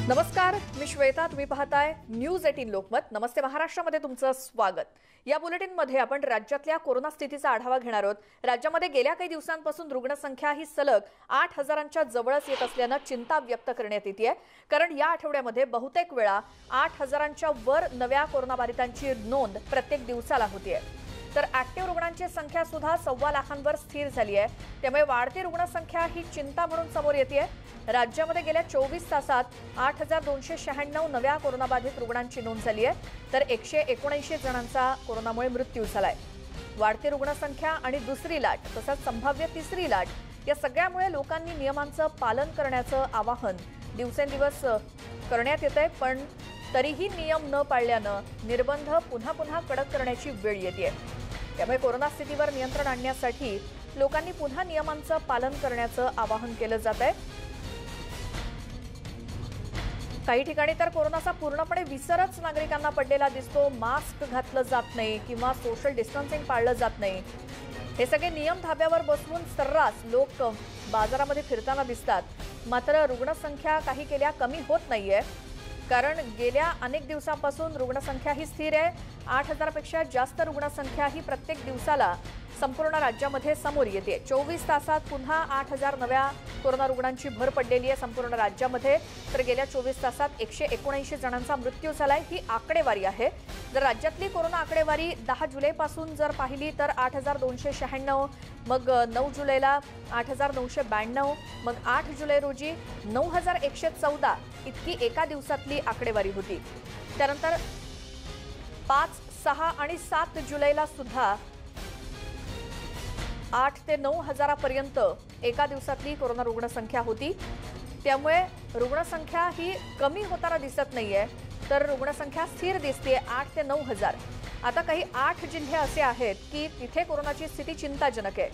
नमस्कार, मी श्वेता. तुम्ही पाहताय न्यूज 18 लोकमत. नमस्ते महाराष्ट्रामध्ये तुमचं स्वागत. या बुलेटिनमध्ये आपण राज्यातल्या कोरोना स्थितीचा आढावा घेणार आहोत. राज्यामध्ये गेल्या काही दिवसांपासून रुग्णसंख्या ही सलग 8,000च्या जवळच येत असल्यानं चिंता व्यक्त करण्यात येते. कारण या आठवड्यामध्ये बहुतेक वेळा 8,000च्या वर नव्या कोरोनाबाधितांची नोंद प्रत्येक दिवसाला होतीये. तर ऍक्टिव्ह रुग्णांची संख्या सुद्धा 1.25 लाखांवर स्थिर झाली आहे. त्यामुळे वाढती रुग्णसंख्या ही चिंता म्हणून समोर येते. राज्यामध्ये गेल्या 24 तासात 8,296 नव्या कोरोनाबाधित रुग्णांची नोंद झाली आहे. तर 179 जणांचा कोरोनामुळे मृत्यू झालाय. वाढती रुग्णसंख्या आणि दुसरी लाट तसंच संभाव्य तिसरी लाट या सगळ्यामुळे लोकांनी नियमांचं पालन करण्याचं आवाहन दिवसेंदिवस करण्यात येतंय. पण तरीही नियम न पाळल्यानं निर्बंध पुन्हा कडक करण्याची वेळ येते. त्यामुळे कोरोना स्थितीवर नियंत्रण आणण्यासाठी लोकांनी पुन्हा नियमांचं पालन करण्याचं आवाहन केलं जात आहे. काही ठिकाणी तर कोरोनाचा पूर्णपणे विसरच नागरिकांना पडलेला दिसतो. मास्क घातलं जात नाही किंवा सोशल डिस्टन्सिंग पाळलं जात नाही. हे सगळे नियम धाब्यावर बसवून सर्रास लोक बाजारामध्ये फिरताना दिसतात. मात्र रुग्णसंख्या काही केल्या कमी होत नाहीये. कारण गेल्या अनेक दिवसांपासून रुग्णसंख्या ही स्थिर आहे. 8,000पेक्षा जास्त रुग्णसंख्या ही प्रत्येक दिवसाला संपूर्ण राज्यामध्ये समोर येते. 24 तासात पुन्हा 8,000 नव्या कोरोना रुग्णांची भर पडलेली आहे संपूर्ण राज्यामध्ये. तर गेल्या 24 तासात 179 जणांचा मृत्यू झालाय. ही आकडेवारी आहे. जर राज्यातली कोरोना आकडेवारी 10 जुलैपासून जर पाहिली तर 8,296, मग 9 जुलैला 8,992, मग 8 जुलै रोजी 9,114 इतकी एका दिवसातली आकडेवारी होती. त्यानंतर 5, 6 आणि 7 जुलैला सुद्धा 8 ते 9 हजारापर्यंत एका दिवसातली कोरोना रुग्णसंख्या होती. त्यामुळे रुग्णसंख्या ही कमी होताना दिसत नाहीये, तर रुग्णसंख्या स्थिर दिसते 8 ते 9 हजार. आता काही 8 जिल्हे असे आहेत की तिथे कोरोनाची स्थिती चिंताजनक आहे.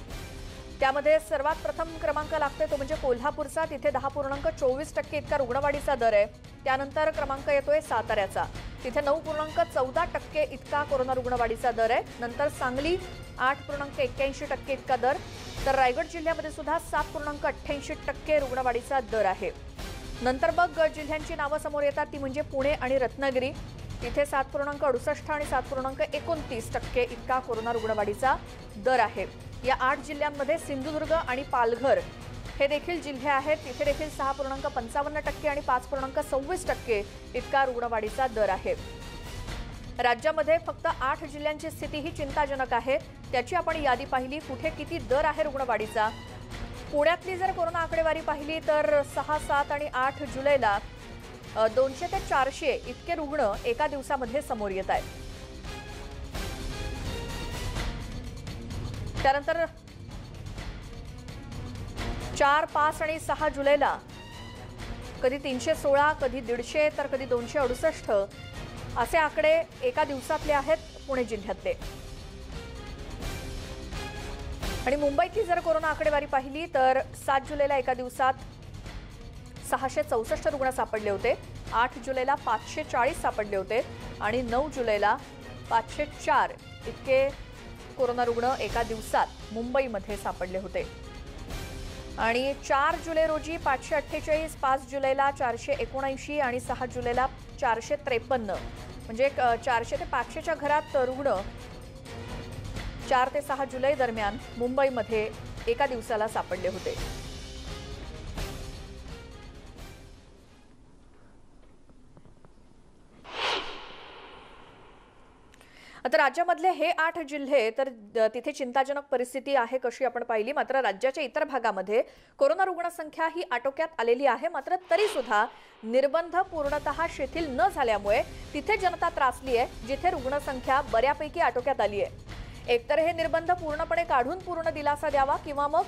त्यामध्ये सर्वात प्रथम क्रमांक लागतोय तो म्हणजे कोल्हापूरचा. तिथे 10.24% इतका रुग्णवाढीचा दर आहे. त्यानंतर क्रमांक येतोय साताऱ्याचा. तिथे 9.14% इतका कोरोना रुग्णवाढीचा दर आहे. नंतर सांगली 8.81% इतका दर. तर रायगड जिल्ह्यामध्ये सुद्धा 7.88% रुग्णवाढीचा दर आहे. नंतर मग जिल्ह्यांची नावं समोर येतात ती म्हणजे पुणे आणि रत्नागिरी. तिथे 7.68 आणि 7.29% इतका कोरोना रुग्णवाढीचा दर आहे. या 8 जिल्ह्यांमध्ये सिंधुदुर्ग आणि पालघर हे देखील जिल्हे आहेत. तिथे देखील 6.55% आणि 5.26% इतका रुग्णवाढीचा दर आहे. राज्यामध्ये फक्त 8 जिल्ह्यांची स्थिती ही चिंताजनक आहे. त्याची आपण यादी पाहिली. कुठे किती दर आहे रुग्णवाढीचा. पुण्यातली जर कोरोना आकडेवारी पाहिली तर 6, 7 आणि 8 जुलैला 200 ते 400 इतके रुग्ण एका दिवसामध्ये समोर येत आहेत. त्यानंतर 4, 5 आणि 6 जुलैला कधी 316, कधी 150 तर कधी 268 असे आकडे एका दिवसातले आहेत पुणे जिल्ह्यातले. आणि मुंबईतली जर कोरोना आकडेवारी पाहिली तर 7 जुलैला एका दिवसात 664 रुग्ण सापडले होते. 8 जुलैला 540 सापडले होते आणि 9 जुलैला 504 इतके कोरोना रुग्ण एका दिवसात मुंबईमध्ये सापडले होते. आणि 4 जुलै रोजी 548, 5 जुलैला 479 आणि 6 जुलैला 453 म्हणजे 400 ते 500च्या घरात रुग्ण 4 ते 6 जुलै दरम्यान मुंबईमध्ये एका दिवसाला सापडले होते. आता राज्यामधले हे 8 जिल्हे तर तिथे चिंताजनक परिस्थिती आहे कशी आपण पाहिली. मात्र राज्याच्या इतर भागामध्ये कोरोना रुग्णसंख्या ही आटोक्यात आलेली आहे. मात्र तरी सुद्धा निर्बंध पूर्णतः शिथिल न झाल्यामुळे तिथे जनता त्रासली आहे जिथे रुग्णसंख्या बऱ्यापैकी आटोक्यात आली आहे. एकतर हे निर्बंध पूर्णपणे काढून पूर्ण दिलासा द्यावा किंवा मग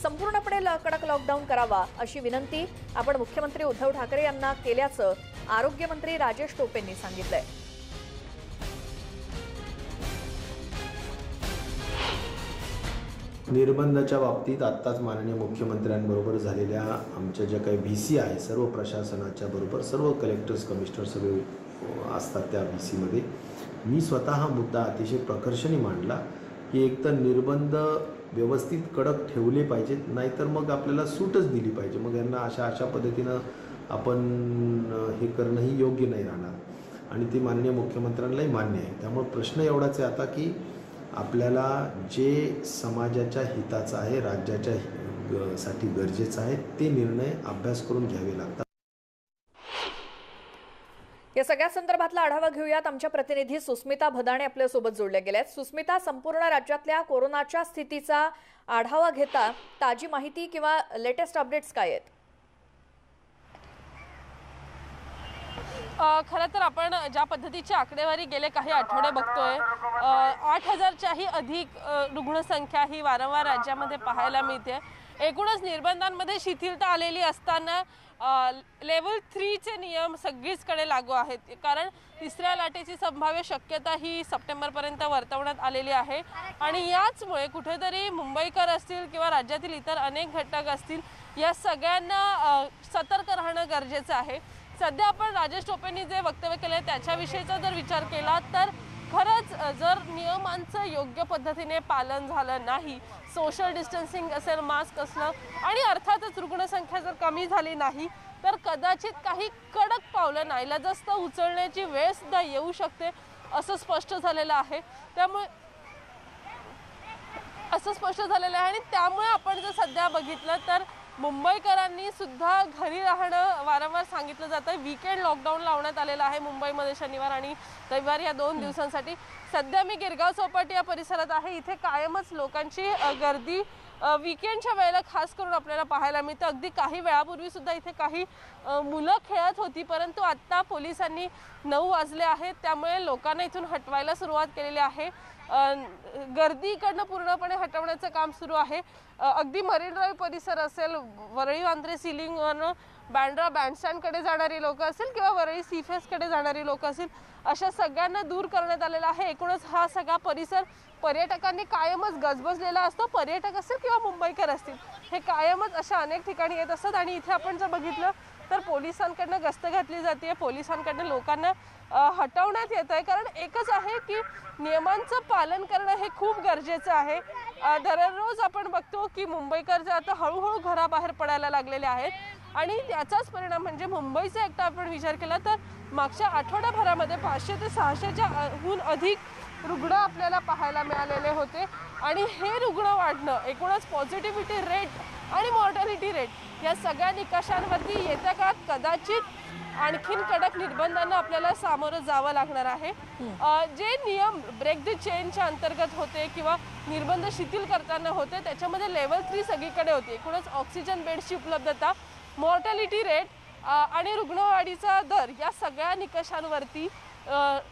संपूर्णपणे कडक लॉकडाऊन करावा अशी विनंती आपण मुख्यमंत्री उद्धव ठाकरे यांना केल्याचं आरोग्यमंत्री राजेश टोपेंनी सांगितलंय. निर्बंधाच्या बाबतीत आत्ताच माननीय मुख्यमंत्र्यांबरोबर झालेल्या आमच्या ज्या काही VC आहे सर्व प्रशासनाच्या बरोबर सर्व कलेक्टर्स कमिशनर सगळे असतात त्या VCमध्ये मी स्वतः हा मुद्दा अतिशय प्रकर्षाने मांडला की एकतर निर्बंध व्यवस्थित कडक ठेवले पाहिजेत, नाहीतर मग आपल्याला सूटच दिली पाहिजे. मग यांना अशा पद्धतीनं आपण हे करणंही योग्य नाही राहणार आणि ती माननीय मुख्यमंत्र्यांनाही मान्य आहे. त्यामुळे प्रश्न एवढाच आहे आता की आपल्याला जे समाजाच्या हिताचं आहे, राज्याच्या साठी गरजेचं आहे ते निर्णय अभ्यास करून घ्यावे लागतात. या सगळ्या संदर्भातला आढावा घेऊयात. आमच्या प्रतिनिधी सुस्मिता भदाणे आपल्या सोबत जोडल्या गेल्या आहेत. सुस्मिता, संपूर्ण राज्यातल्या कोरोनाच्या स्थितीचा आढावा घेता ताजी माहिती किंवा लेटेस्ट अपडेट्स काय आहेत? खरं तर आपण ज्या पद्धतीची आकडेवारी गेले काही आठवडे बघतोय, 8,000च्याही अधिक रुग्णसंख्या ही वारंवार राज्यामध्ये पाहायला मिळते. एकूणच निर्बंधांमध्ये शिथिलता आलेली असताना लेवल 3चे नियम सगळीचकडे लागू आहेत, कारण तिसऱ्या लाटेची संभाव्य शक्यता ही सप्टेंबरपर्यंत वर्तवण्यात आलेली आहे. आणि याचमुळे कुठेतरी मुंबईकर असतील किंवा राज्यातील इतर अनेक घटक असतील, या सगळ्यांना सतर्क राहणं गरजेचं आहे. सध्या आपण राजेश टोपेंनी जे वक्तव्य केले त्याच्याविषयीचा जर विचार केला तर खरंच जर नियमांचं योग्य पद्धतीने पालन झालं नाही, सोशल डिस्टन्सिंग असेल, मास्क असणं आणि अर्थातच रुग्णसंख्या जर कमी झाली नाही तर कदाचित काही कडक पावलं नाईलाजास्त उचलण्याची वेळ सुद्धा येऊ शकते असं स्पष्ट झालेलं आहे. आणि त्यामुळे आपण जर सध्या बघितलं तर मुंबईकरांनी सुद्धा घरी राहणं वारंवार सांगितलं जातं. वीकेंड लॉकडाऊन लावण्यात आलेलं आहे मुंबईमध्ये शनिवार आणि रविवार या 2 दिवसांसाठी. सध्या मी गिरगाव चौपाटी या परिसरात आहे. इथे कायमच लोकांची गर्दी वीकेंडच्या वेळेला खास करून आपल्याला पाहायला मिळतं. अगदी काही वेळापूर्वी सुद्धा इथे काही मुलं खेळत होती, परंतु आत्ता पोलिसांनी 9 वाजले आहेत त्यामुळे लोकांना इथून हटवायला सुरुवात केलेली आहे. गर्दी इकडनं पूर्णपणे हटवण्याचं काम सुरू आहे. अगदी मरीन ड्राईव्ह परिसर असेल, वरळी वांद्रे सिलिंगवरनं बँड्रा बँडस्टँडकडे जाणारी लोक असतील किंवा वरळी सीफेसकडे जाणारी लोक असतील, अशा सगळ्यांना दूर करण्यात आलेला आहे. एकूणच हा सगळा परिसर पर्यटकांनी कायमच गजबजलेला असतो. पर्यटक असतील किंवा मुंबईकर असतील, हे कायमच अशा अनेक ठिकाणी येत असतात. आणि इथे आपण जर बघितलं तर पोलिसांकडनं गस्त घातली जाते, पोलिसांकडनं लोकांना हटवण्यात येत आहे. कारण एकच आहे की नियमांचं पालन करणं हे खूप गरजेचं आहे. दररोज आपण बघतो की मुंबईकर जे आता हळूहळू घराबाहेर पडायला लागलेले आहेत आणि त्याचाच परिणाम म्हणजे मुंबईचा एकटा आपण विचार केला तर मागच्या आठवड्याभरामध्ये 500 ते 600च्या हून अधिक रुग्ण आपल्याला पाहायला मिळालेले होते. आणि हे रुग्ण वाढणं, एकूणच पॉझिटिव्हिटी रेट आणि मॉर्टॅलिटी रेट या सगळ्या निकषांवरती येत्या काळात कदाचित आणखीन कडक निर्बंधांना आपल्याला सामोरं जावं लागणार आहे. जे नियम ब्रेक द चेनच्या अंतर्गत होते किंवा निर्बंध शिथिल करताना होते त्याच्यामध्ये लेवल 3 सगळीकडे होती. एकूणच ऑक्सिजन बेड्सची उपलब्धता, मॉर्टॅलिटी रेट आणि रुग्णवाढीचा दर या सगळ्या निकषांवरती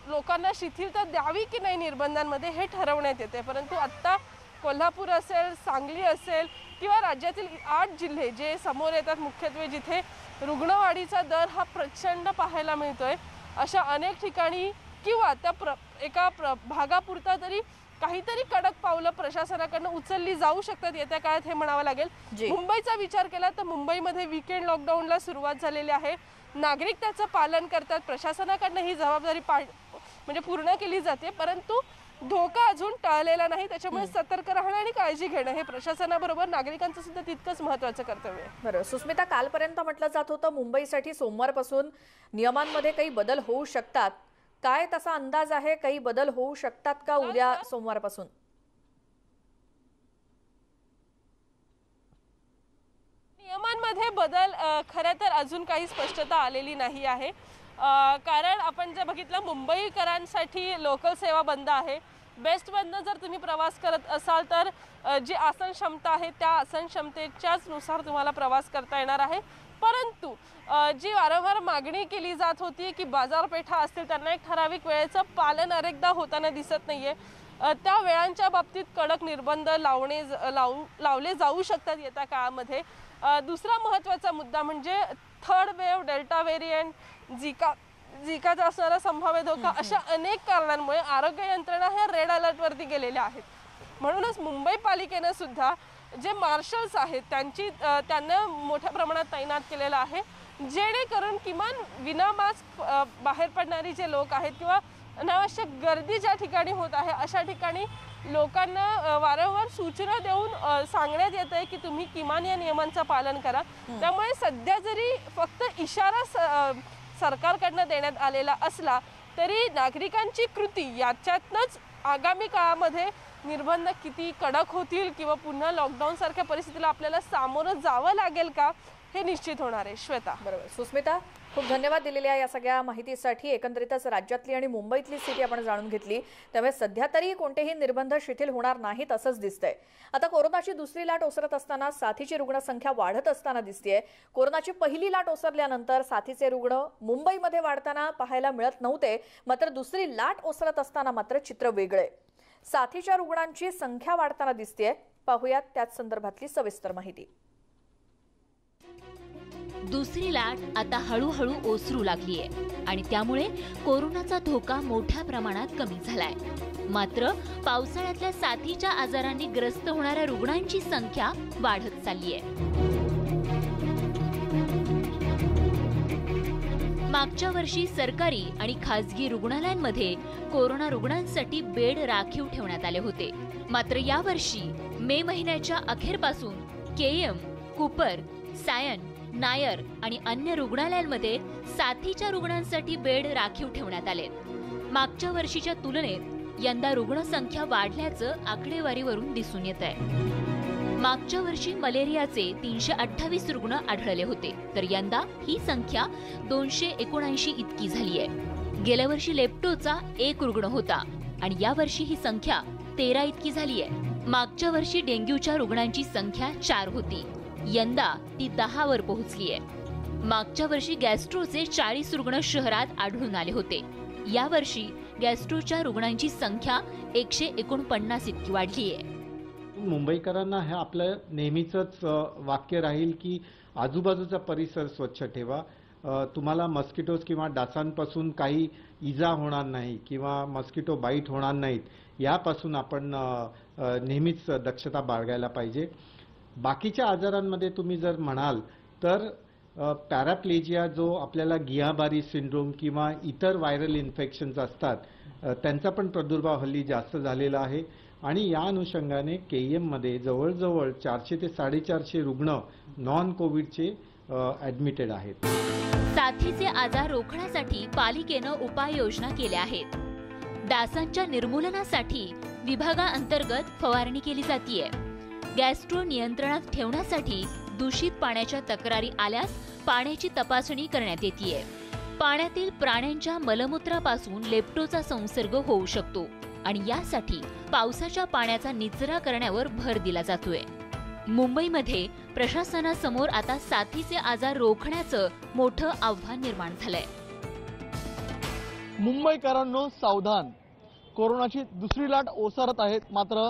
लोकांना शिथिलता द्यावी की नाही निर्बंधांमध्ये हे ठरवण्यात येते. परंतु आत्ता कोल्हापूर असेल, सांगली असेल किंवा राज्यातील 8 जिल्हे जे समोर येतात मुख्यत्वे जिथे रुग्णवाढीचा दर हा प्रचंड पाहायला मिळतोय, अशा अनेक ठिकाणी किंवा त्या एका भागापुरता तरी काहीतरी कडक पावलं प्रशासनाकडनं उचलली जाऊ शकतात येत्या काळात हे म्हणावं लागेल. मुंबईचा विचार केला तर मुंबईमध्ये वीकेंड लॉकडाऊनला सुरुवात झालेली आहे. नागरिक त्याचं पालन करतात, प्रशासनाकडनं ही जबाबदारी म्हणजे पूर्ण केली जाते, परंतु धोका अजून टळलेला नाही. त्याच्यामुळे सतर्क राहणं आणि काळजी घेणं हे प्रशासनाबरोबर नागरिकांचं सुद्धा तितकंच महत्त्वाचं कर्तव्य आहे. बरं सुस्मिता, कालपर्यंत म्हटलं जात होतं मुंबईसाठी सोमवारपासून नियमांमध्ये काही बदल होऊ शकतात. काय तसा अंदाज आहे? काही बदल होऊ शकतात का उद्या सोमवारपासून? नियमांमध्ये बदल खरं तर अजून काही स्पष्टता आलेली नाही आहे. कारण आपण जर बघितलं मुंबईकरांसाठी लोकल सेवा बंद आहे. बेस्टमधनं जर तुम्ही प्रवास करत असाल तर जी आसन क्षमता आहे त्या आसन क्षमतेच्याच नुसार तुम्हाला प्रवास करता येणार आहे. परंतु जी वारंवार मागणी केली जात होती की बाजारपेठा असतील त्यांना एक ठराविक वेळेचं पालन अनेकदा होताना दिसत नाहीये. त्या वेळांच्या बाबतीत कडक निर्बंध लावले जाऊ शकतात येत्या काळामध्ये. दुसरा महत्त्वाचा मुद्दा म्हणजे थर्ड वेव्ह, डेल्टा व्हेरियंट, झिकाचा असणारा संभाव्य धोका, अशा अनेक कारणांमुळे आरोग्य यंत्रणा ह्या रेड अलर्टवरती गेलेल्या आहेत. म्हणूनच मुंबई पालिकेनं सुद्धा जे मार्शल्स आहेत त्यांना मोठ्या प्रमाणात तैनात केलेलं आहे, जेणेकरून किमान विना मास्क बाहेर पडणारी जे लोक आहेत किंवा अनावश्यक गर्दी ज्या ठिकाणी होत आहे अशा ठिकाणी लोकांना वारंवार सूचना देऊन सांगण्यात येत आहे की तुम्ही किमान या नियमांचं पालन करा। त्यामुळे सध्या जरी फक्त इशारा सरकारकडनं देण्यात आलेला असला तरी नागरिकांची कृती याच्यातनंच आगामी काळामध्ये निर्बंध किती कडक होतील किंवा पुन्हा लॉकडाऊन सारख्या परिस्थितीला आपल्याला सामोरं जावं लागेल का हे निश्चित होणार आहे। श्वेता, बरोबर। सुस्मिता, खूप धन्यवाद दिलेल्या या सगळ्या माहितीसाठी। एकंदरीतच राज्यातली आणि मुंबईतली स्थिती आपण जाणून घेतली, त्यामुळे सध्या तरी कोणतेही निर्बंध शिथिल होणार नाहीत असंच दिसतंय। आता कोरोनाची दुसरी लाट ओसरत असताना साथीची रुग्णसंख्या वाढत असताना दिसतेय। कोरोनाची पहिली लाट ओसरल्यानंतर साथीचे रुग्ण मुंबईमध्ये वाढताना पाहायला मिळत नव्हते, मात्र दुसरी लाट ओसरत असताना मात्र चित्र वेगळे। साथीच्या रुग्णांची संख्या वाढताना दिसतेय। पाहूयात त्याच संदर्भातली सविस्तर माहिती। दुसरी लाट आता हळूहळू ओसरू लागलीये आणि त्यामुळे कोरोनाचा धोका मोठ्या प्रमाणात कमी झालाय। मात्र पावसाळ्यातल्या साथीच्या आजारांनी ग्रस्त होणाऱ्या रुग्णांची संख्या वाढत चाललीये। मागच्या वर्षी सरकारी आणि खासगी रुग्णालयांमध्ये कोरोना रुग्णांसाठी बेड राखीव ठेवण्यात आले होते, मात्र यावर्षी मे महिन्याच्या अखेरपासून केएम, कूपर, सायन, नायर आणि अन्य रुग्णालयांमध्ये साथीच्या रुग्णांसाठी बेड राखीव ठेवण्यात आलेत। मागच्या वर्षीच्या तुलनेत यंदा रुग्णसंख्या वाढल्याचं आकडेवारीवरून दिसून येत आहे। मागच्या वर्षी मलेरियाचे 328 रुग्ण आढळले होते, तर यंदा ही संख्या 279 इतकी झाली आहे। गेल्या वर्षी लेप्टोचा 1 रुग्ण होता आणि यावर्षी ही संख्या 13 इतकी झाली आहे। मागच्या वर्षी डेंग्यूच्या रुग्णांची संख्या 4 होती, यंदा ती 10 वर पोहोचली आहे। मागच्या वर्षी गॅस्ट्रोचे 40 रुग्ण शहरात आढळून आले होते, यावर्षी गॅस्ट्रोच्या रुग्णांची संख्या 149 इतकी वाढली आहे। मुंबईकरांना हे आपलं नेहमीचंच वाक्य राहील की आजूबाजूचा परिसर स्वच्छ ठेवा, तुम्हाला मस्किटोज किंवा डासांपासून काही इजा होणार नाही किंवा मस्किटो बाईट होणार नाहीत, यापासून आपण नेहमीच दक्षता बाळगायला पाहिजे। बाकीच्या आजारांमध्ये तुम्ही जर म्हणाल तर पॅराप्लेजिया जो आपल्याला गियाबारी सिंड्रोम किंवा इतर व्हायरल इन्फेक्शन्स असतात त्यांचा पण प्रादुर्भाव हल्ली जास्त झालेला आहे आणि या अनुषंगाने केएममध्ये जवळजवळ 400 ते 450 रुग्ण नॉन कोविडचे ॲडमिटेड आहेत। साथीचे आजार रोखण्यासाठी पालिकेनं उपाययोजना केल्या आहेत। डासांच्या निर्मूलनासाठी विभागाअंतर्गत फवारणी केली जातीये। गॅस्ट्रो नियंत्रणात ठेवण्यासाठी दूषित पाण्याच्या तक्रारी आल्यास पाण्याची तपासणी करण्यात येते। पाण्यातील प्राण्यांच्या मलमूत्रापासून लेप्टोचा संसर्ग होऊ शकतो आणि यासाठी पावसाच्या पाण्याचा निचरा करण्यावर भर दिला जातोय। मुंबईमध्ये प्रशासनासमोर आता साथीचे आजार रोखण्याचं मोठं आव्हान निर्माण झालंय। मुंबईकरांनो सावधान, कोरोनाची दुसरी लाट ओसरत आहे, मात्र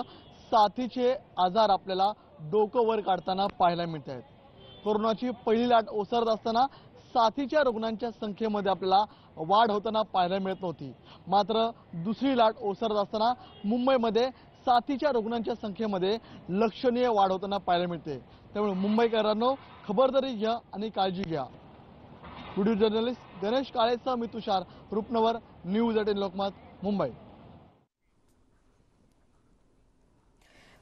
साथीचे आजार आपल्याला डोकं वर काढताना पाहायला मिळत आहेत। कोरोनाची पहिली लाट ओसरत असताना साथीच्या रुग्णांच्या संख्येमध्ये आपल्याला वाढ होताना पाहायला मिळत नव्हती, मात्र दुसरी लाट ओसरत असताना मुंबईमध्ये साथीच्या रुग्णांच्या संख्येमध्ये लक्षणीय वाढ होताना पाहायला मिळते। त्यामुळे मुंबईकरांनो खबरदारी घ्या आणि काळजी घ्या। व्हिडिओ जर्नलिस्ट गणेश काळेसह मी तुषार, रूपनगर, न्यूज 18 लोकमत, मुंबई।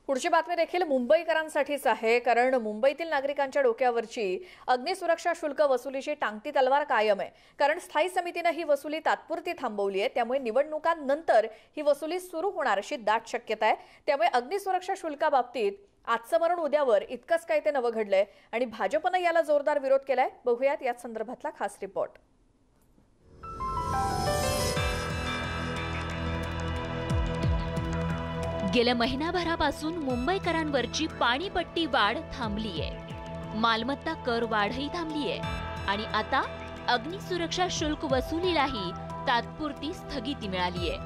पुढची बातमी देखील मुंबईकरांसाठीच आहे, कारण मुंबईतील नागरिकांच्या डोक्यावरची अग्निसुरक्षा शुल्क वसुलीची टांगती तलवार कायम आहे। कारण स्थायी समितीने ही वसुली तात्पुरती थांबवली आहे, त्यामुळे निवडणुकांनंतर ही वसुली सुरू होणार अशी दाट शक्यता आहे। त्यामुळे अग्निसुरक्षा शुल्काबाबतीत आजचं मरण उद्यावर इतकंच काय ते नवं घडलंय आणि भाजपनं याला जोरदार विरोध केलाय। बघूयात या संदर्भातला खास रिपोर्ट। गेल्या महिनाभरापासून मुंबईकरांवरची पाणीपट्टी वाढ थांबलीये, मालमत्ता कर वाढही थांबलीये आणि आता अग्निसुरक्षा शुल्क वसुलीलाही तात्पुरती स्थगिती मिळालीये।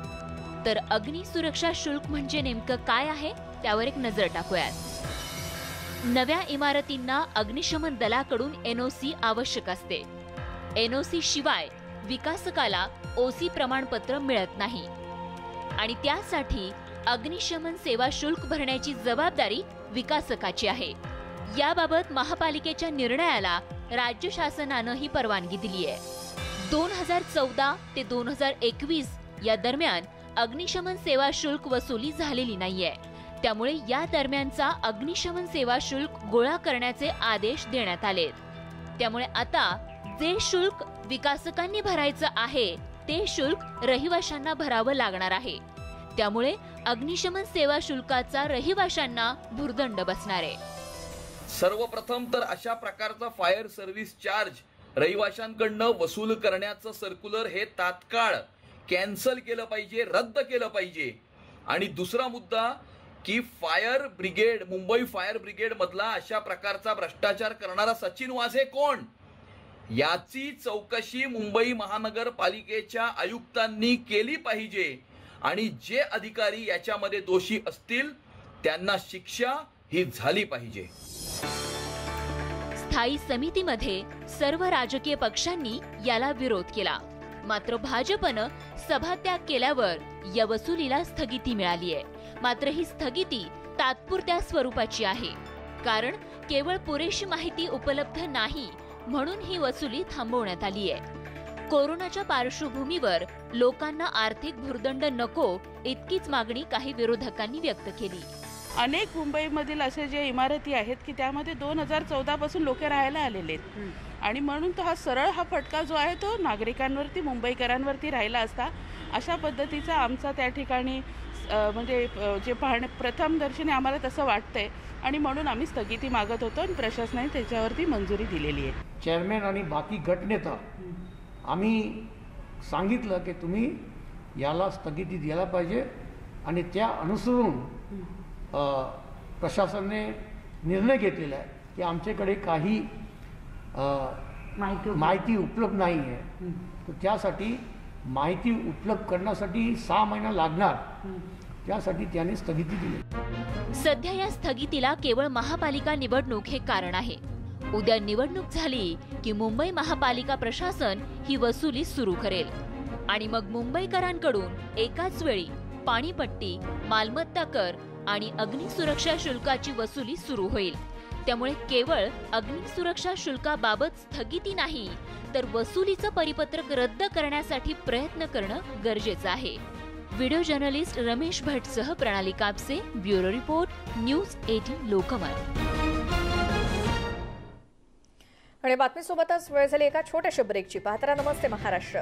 तर अग्निसुरक्षा शुल्क म्हणजे नेमकं काय आहे त्यावर एक नजर टाकूयात। नव्या इमारतींना अग्निशमन दलाकडून एनओसी आवश्यक असते। एनओसी शिवाय विकासकाला ओसी प्रमाणपत्र मिळत नाही आणि त्यासाठी अग्निशमन सेवा शुल्क भरण्याची जबाबदारी विकासकाची आहे। याबाबत महापालिकेच्या निर्णयाला राज्य शासनानं ही परवानगी दिली आहे। 2014 ते 2021 या दरम्यान अग्निशमन सेवा शुल्क वसुली झालेली नाहीये. त्यामुळे या दरम्यानचा अग्निशमन सेवा शुल्क गोळा करण्याचे आदेश देण्यात आलेत. त्यामुळे आता जे शुल्क विकासकांनी भरायचं आहे ते शुल्क रहिवाशांना भरावं लागणार आहे. त्यामुळे अग्निशमन सेवा शुल्काचा रहिवाशांना भुर्दंड बसणार आहे. सर्वप्रथम तर अशा प्रकारचा फायर सर्व्हिस चार्ज रहिवाशांकडनं वसूल करण्याचं सर्क्युलर हे तात्काळ कॅन्सल केलं पाहिजे, रद्द केलं पाहिजे. आणि दुसरा मुद्दा की fire brigade, Mumbai fire brigade मधला अशा प्रकारचा भ्रष्टाचार करणारा सचिन वाझे कोण, याची चौकशी मुंबई महानगरपालिकेच्या आयुक्तांनी केली पाहिजे. आणि जे अधिकारी याच्यामध्ये दोषी असतील त्यांना शिक्षा ही झाली पाहिजे. स्थायी समितीमध्ये सर्व राजकीय पक्षांनी याला विरोध केला. मात्र भाजपनं सभात्याग केल्यावर या वसुलीला स्थगिती मिळाली आहे. मात्र ही स्थगिती तात्पुरत्या स्वरूपाची आहे. कारण केवळ पुरेशी माहिती उपलब्ध नाही म्हणून ही वसुली थांबवण्यात आली आहे. कोरोनाच्या पार्श्वभूमीवर लोकांना आर्थिक भुर्दंड नको इतकीच मागणी काही विरोधकांनी व्यक्त केली. अनेक मुंबईमधील असे जे इमारती आहेत की त्यामध्ये 2014 पासून लोक राहायला आलेले आहेत. आणि म्हणून तो हा फटका जो आहे तो नागरिकांवरती, मुंबईकरांवरती राहिला असता. अशा पद्धतीचा आमचा त्या ठिकाणी म्हणजे जे प्रथम दर्शनी आम्हाला तसं वाटतंय आणि म्हणून आम्ही स्थगिती मागत होतो आणि प्रशासनाने त्याच्यावरती मंजुरी दिलेली आहे. चेअरमॅन आणि बाकी गटनेता आम्ही सांगितलं की तुम्ही याला स्थगिती द्यायला पाहिजे आणि त्या अनुसरून प्रशासनाने निर्णय घेतलेला आहे की आमच्याकडे काही माहिती उपलब्ध नाही आहे. तर त्यासाठी माहिती उपलब्ध करण्यासाठी 6 महिना लागणार. त्यासाठी त्याने स्थगिती दिली. सध्या या स्थगितीला केवळ महापालिका निवडणूक हे कारण आहे. उद्या निवडणूक झाली की मुंबई महापालिका प्रशासन ही वसुली सुरू करेल आणि मग मुंबईकरांकडून एकाच वेळी पाणीपट्टी, मालमत्ता कर आणि अग्निसुरक्षा शुल्काची वसुली सुरू होईल. त्यामुळे केवळ अग्निसुरक्षा शुल्काबाबत स्थगिती नाही तर वसुलीचं परिपत्रक रद्द करण्यासाठी प्रयत्न करणं गरजेचं आहे. व्हिडिओ जर्नलिस्ट रमेश भट्टसह प्रणाली Kapse, bureau report, news 18 Lokmat. आणि बातमीसोबतच वेळ झाली एका छोट्याशा ब्रेकची. पाहता नमस्ते महाराष्ट्र.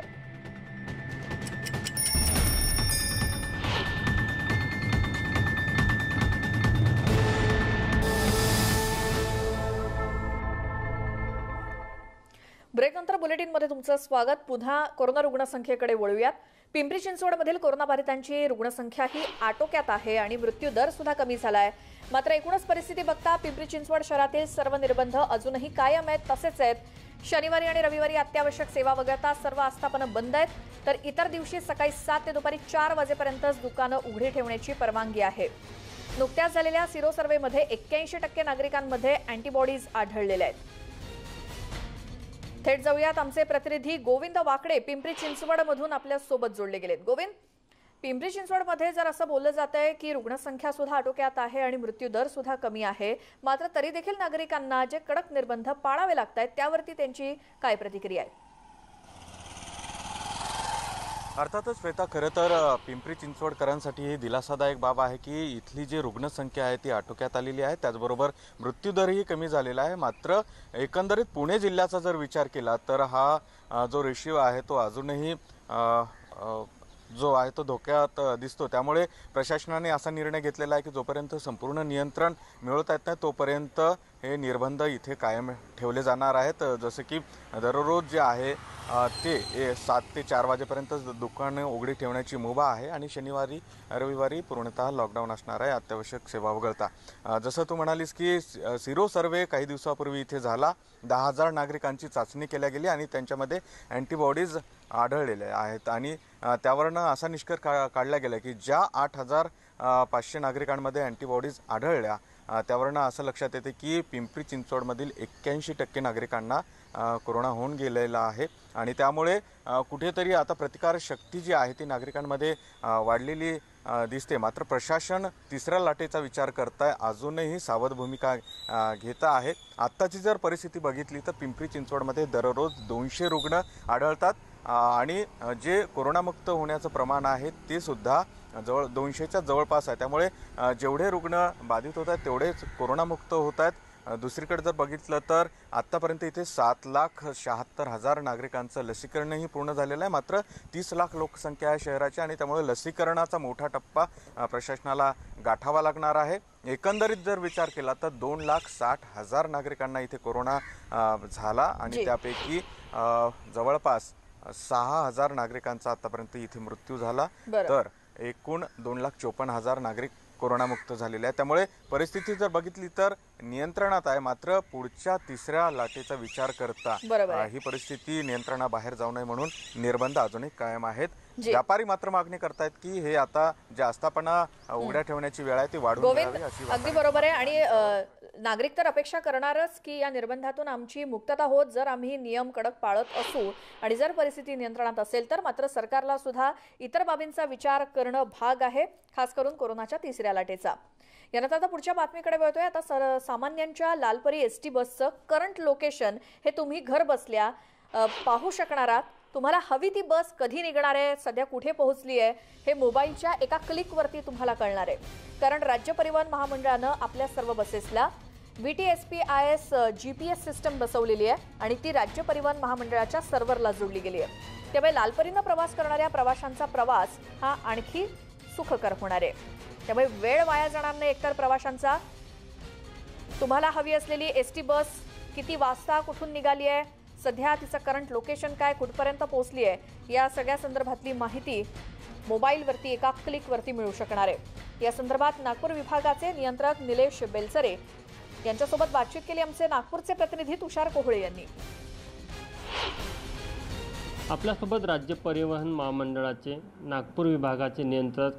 ब्रेकनंतर बुलेटिनमध्ये तुमचं स्वागत. पुन्हा कोरोना रुग्णसंख्येकडे वळूयात. पिंपरी चिंचवडमधील कोरोनाबाधितांची रुग्णसंख्या ही आटोक्यात आहे आणि मृत्यू दर सुद्धा कमी झालाय. मात्र एकूणच परिस्थिती बघता पिंपरी चिंचवड शहरातील सर्व निर्बंध अजूनही कायम आहेत, तसेच आहेत. शनिवारी आणि रविवारी अत्यावश्यक सेवा वगळता सर्व आस्थापनं बंद आहेत. तर इतर दिवशी सकाळी 7 ते दुपारी 4 वाजेपर्यंतच दुकानं उघडी ठेवण्याची परवानगी आहे. नुकत्याच झालेल्या सिरो सर्व्हेमध्ये 81% नागरिकांमध्ये अँटीबॉडीज आढळलेल्या आहेत. थेट जाऊयात. आमचे प्रतिनिधी गोविंद वाकडे पिंपरी चिंचवडमधून आपल्या सोबत जोडले गेलेत. गोविंद, पिंपरी चिंचवडमध्ये जर असं बोललं जात आहे की रुग्णसंख्या सुद्धा आटोक्यात आहे आणि मृत्यू दर सुद्धा कमी आहे, मात्र तरी देखील नागरिकांना जे कडक निर्बंध पाळावे लागत आहेत त्यावरती त्यांची काय प्रतिक्रिया आहे? अर्थातच श्वेता, खरं तर पिंपरी चिंचवडकरांसाठी ही दिलासादायक बाब आहे की इथली जी रुग्णसंख्या आहे ती आटोक्यात आलेली आहे. त्याचबरोबर मृत्यूदरही कमी झालेला आहे. मात्र एकंदरीत पुणे जिल्ह्याचा जर विचार केला तर हा जो रेशिओ आहे तो अजूनही जो आहे तो धोक्यात दिसतो. त्यामुळे प्रशासनाने असा निर्णय घेतलेला आहे की जोपर्यंत संपूर्ण नियंत्रण मिळवता येत नाही तोपर्यंत हे निर्बंध इथे कायम ठेवले जाणार आहेत. जसं की दररोज जे आहे ते 7 ते 4 वाजेपर्यंत दुकानं उघडी ठेवण्याची मुभा आहे आणि शनिवारी रविवारी पूर्णतः लॉकडाऊन असणार आहे अत्यावश्यक सेवा वगळता. जसं तू म्हणालीस की सिरो सर्वे काही दिवसापूर्वी इथे झाला. 10,000 नागरिकांची चाचणी केल्या गेली आणि त्यांच्यामध्ये अँटीबॉडीज आढळलेल्या आहेत आणि त्यावरनं असा निष्कर्ष काढला गेला की ज्या 8,500 नागरिकांमध्ये अँटीबॉडीज आढळल्या त्यावरनं असं लक्षात येते की पिंपरी चिंचवडमधील 81% नागरिकांना कोरोना होऊन गेलेला आहे आणि त्यामुळे कुठेतरी आता प्रतिकारशक्ती जी आहे ती नागरिकांमध्ये वाढलेली दिसते. मात्र प्रशासन तिसऱ्या लाटेचा विचार करताय, अजूनही सावध भूमिका घेत आहे. आत्ताची जर परिस्थिती बघितली तर पिंपरी चिंचवडमध्ये दररोज 200 रुग्ण आढळतात आणि जे कोरोनामुक्त होण्याचं प्रमाण आहे ते सुद्धा 200च्या जवळपास आहे। त्यामुळे जेवढे रुग्ण बाधित होत आहेत तेवढेच कोरोनामुक्त होत आहेत। दुसरीकडे जर बघितलं तर आत्तापर्यंत इथे 7,76,000 नागरिकांचं लसीकरणही पूर्ण झालेलं आहे। मात्र 30 लाख लोकसंख्या आहे शहराची आणि त्यामुळे लसीकरणाचा मोठा टप्पा प्रशासनाला गाठावा लागणार आहे। एकंदरीत जर विचार केला तर 2,60,000 नागरिकांना इथे कोरोना झाला आणि त्यापैकी जवळपास 6,000 नागरिकांचा आतापर्यंत इथे मृत्यू झाला। तर एकूण 2,54,000 नागरिक कोरोनामुक्त झालेले आहेत। त्यामुळे परिस्थिती जर बघितली तर नियंत्रणात आहे। मात्र पुढच्या तिसऱ्या लाटेचा विचार करता ही परिस्थिती नियंत्रणाबाहेर जाऊ नये म्हणून निर्बंध अजूनही कायम आहेत। व्यापारी मात्र मागणी करतायत की हे आता जे आस्थापना उघड्या ठेवण्याची वेळ आहे ती वाढवून द्यावी अशी। अगदी बरोबर आहे आणि नागरिक तर अपेक्षा करणारच की या निर्बंधातून आमची मुक्तता होत जर आम्ही नियम कडक पाळत असू आणि जर परिस्थिती नियंत्रणात असेल तर। मात्र सरकारला सुद्धा इतर बाबींचा विचार करणं भाग आहे, खास करून कोरोनाच्या तिसऱ्या लाटेचा। यानंतर आता पुढच्या बातमीकडे वळतोय। आता सामान्यांच्या लालपरी एसटी बसचं करंट लोकेशन हे तुम्ही घर बसल्या पाहू शकणार आहात। तुम्हाला हवी ती बस कधी निघणार आहे, सध्या कुठे पोहोचली आहे हे मोबाईलच्या एका क्लिकवरती तुम्हाला कळणार आहे। कारण राज्य परिवहन महामंडळानं आपल्या सर्व बसेसला VTSPIS GPS सिस्टम बसवलेली आहे आणि ती राज्य परिवहन महामंडळाच्या सर्व्हरला जोडली गेली आहे। त्यामुळे लालपरीनं प्रवास करणाऱ्या प्रवाशांचा प्रवास हा आणखी सुखकर होणार आहे। त्यामुळे वेळ वाया जाणार नाही एकतर प्रवाशांचा। तुम्हाला हवी असलेली एसटी बस किती वाजता कुठून निघाली आहे, सध्या तिचं करंट लोकेशन काय, कुठपर्यंत पोहोचली आहे, या सगळ्या संदर्भातली माहिती मोबाईलवरती एका क्लिकवरती मिळू शकणार आहे। या संदर्भात नागपूर विभागाचे नियंत्रक निलेश बेलसरे यांच्यासोबत बातचीत केली आमचे नागपूरचे प्रतिनिधी तुषार कोहळे यांनी। आपल्यासोबत राज्य परिवहन महामंडळाचे नागपूर विभागाचे नियंत्रक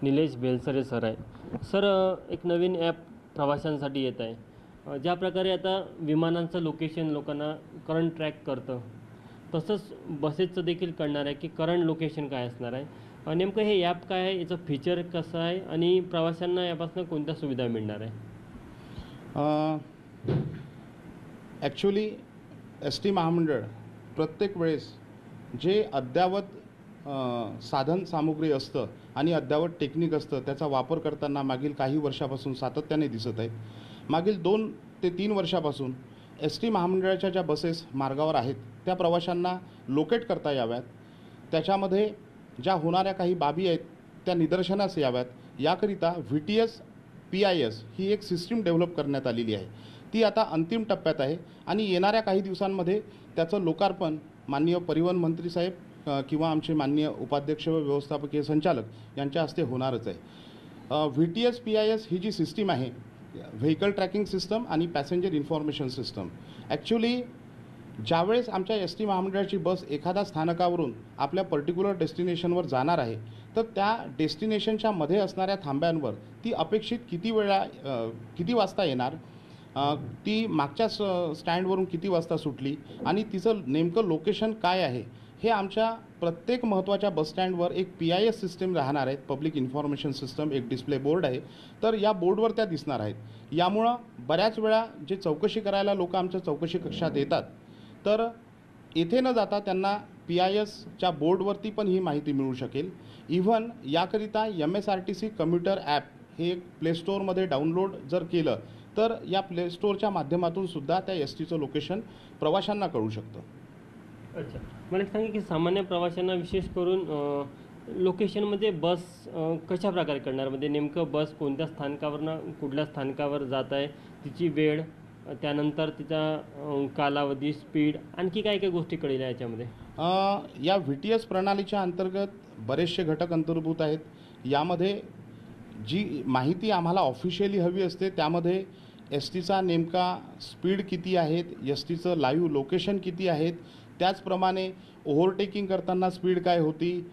निलेश बेलसरे सर आहे। सर, एक नवीन ॲप प्रवाशांसाठी येत आहे। ज्या प्रकारे आता विमानांचं लोकेशन लोकांना करंट ट्रॅक करतं तसंच बसेसचं देखील कळणार आहे की करंट लोकेशन काय असणार आहे। नेमकं हे ॲप काय आहे, याचं फीचर कसं आहे आणि प्रवाशांना यापासून कोणत्या सुविधा मिळणार आहे? ॲक्च्युली एस टी महामंडळ प्रत्येक वेळेस जे अद्ययावत साधन सामुग्री असतं आणि अद्ययावत टेक्निक असतं त्याचा वापर करताना मागील काही वर्षापासून सातत्याने दिसत आहे। मागील 2 ते 3 वर्षापासून एस टी महामंडळाच्या ज्या बसेस मार्गावर आहेत त्या प्रवाशांना लोकेट करता याव्यात, त्याच्यामध्ये ज्या होणाऱ्या काही बाबी आहेत त्या निदर्शनास याव्यात, याकरिता VTSPIS ही एक सिस्टीम डेव्हलप करण्यात आलेली आहे। ती आता अंतिम टप्प्यात आहे आणि येणाऱ्या काही दिवसांमध्ये त्याचं लोकार्पण माननीय परिवहन मंत्री साहेब किंवा आमचे माननीय उपाध्यक्ष व व्यवस्थापकीय संचालक यांच्या हस्ते होणारच आहे। VTSPIS ही जी सिस्टीम आहे, व्हेकल ट्रॅकिंग सिस्टम आणि पॅसेंजर इन्फॉर्मेशन सिस्टम, ॲक्च्युली ज्यावेळेस आमच्या एस टी महामंडळाची बस एखाद्या स्थानकावरून आपल्या पर्टिक्युलर डेस्टिनेशनवर जाणार आहे तर त्या डेस्टिनेशनच्या मध्ये असणाऱ्या थांब्यांवर ती अपेक्षित किती वाजता येणार, ती मागच्या स्टँडवरून किती वाजता सुटली आणि तिचं नेमकं लोकेशन काय आहे हे आमच्या प्रत्येक महत्त्वाच्या बसस्टँडवर एक PIS सिस्टीम राहणार आहे, पब्लिक इन्फॉर्मेशन सिस्टम, एक डिस्प्ले बोर्ड आहे। तर या बोर्डवर त्या दिसणार आहेत। यामुळं बऱ्याच वेळा जे चौकशी करायला लोक आमच्या चौकशी कक्षात येतात तर येथे न जाता त्यांना PISच्या बोर्डवरती पण ही माहिती मिळू शकेल। इव्हन याकरिता MSRTC कम्प्युटर ॲप हे एक प्ले स्टोअरमध्ये डाउनलोड जर केलं तर या प्ले स्टोअरच्या माध्यमातून सुद्धा त्या एस टीचं लोकेशन प्रवाशांना कळू शकतं। अच्छा, मला एक सांगा की सामान्य प्रवाशांना विशेष करून लोकेशनमध्ये बस कशा प्रकारे करणार, म्हणजे नेमकं बस कोणत्या स्थानकावरनं कुठल्या स्थानकावर जात आहे, तिची वेळ, त्यानंतर तिचा कालावधी, स्पीड, आणखी काय काय गोष्टी कळेल याच्यामध्ये? या VTS प्रणालीच्या अंतर्गत बरेचसे घटक अंतर्भूत आहेत। यामध्ये जी माहिती आम्हाला ऑफिशियली हवी असते त्यामध्ये एस टीचा नेमका स्पीड किती आहेत, एस टीचं लाईव्ह लोकेशन किती आहेत, त्याचप्रमाणे ओव्हरटेकिंग करताना स्पीड काय होती,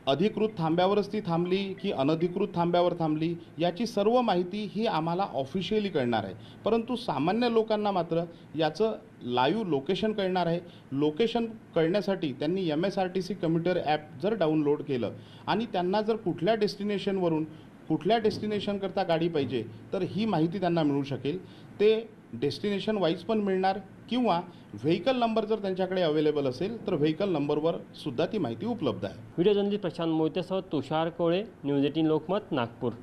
अधिकृत थांब्यावरच ती थांबली की अनधिकृत थांब्यावर थांबली, याची सर्व माहिती ही आम्हाला ऑफिशियली कळणार आहे। परंतु सामान्य लोकांना मात्र याचं लाईव्ह लोकेशन कळणार आहे। लोकेशन कळण्यासाठी त्यांनी MSRTC कम्प्युटर ॲप जर डाउनलोड केलं आणि त्यांना जर कुठल्या डेस्टिनेशनवरून कुठल्या डेस्टिनेशनकरता गाडी पाहिजे तर ही माहिती त्यांना मिळू शकेल। ते डेस्टिनेशन वाईज पण मिळणार किंवा व्हेकल नंबर जर त्यांच्याकडे अवेलेबल असेल तर व्हेकल नंबरवर सुद्धा ती माहिती उपलब्ध आहे. व्हिडिओ जर्नलिस्ट प्रशांत मोहितेसह तुषार कोळे, न्यूज 18 लोकमत, नागपूर.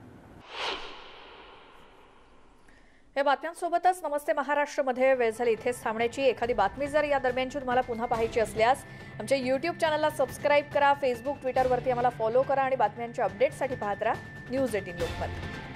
या बातम्यांसोबतच नमस्ते महाराष्ट्रमध्ये वेळ झाली इथेच थांबण्याची. एखादी बातमी जर या दरम्यानची तुम्हाला पुन्हा पाहायची असल्यास आमच्या यूट्यूब चॅनलला सबस्क्राईब करा, फेसबुक, ट्विटरवरती आम्हाला फॉलो करा आणि बातम्यांच्या अपडेटसाठी पाहत राहा न्यूज 18 लोकमत.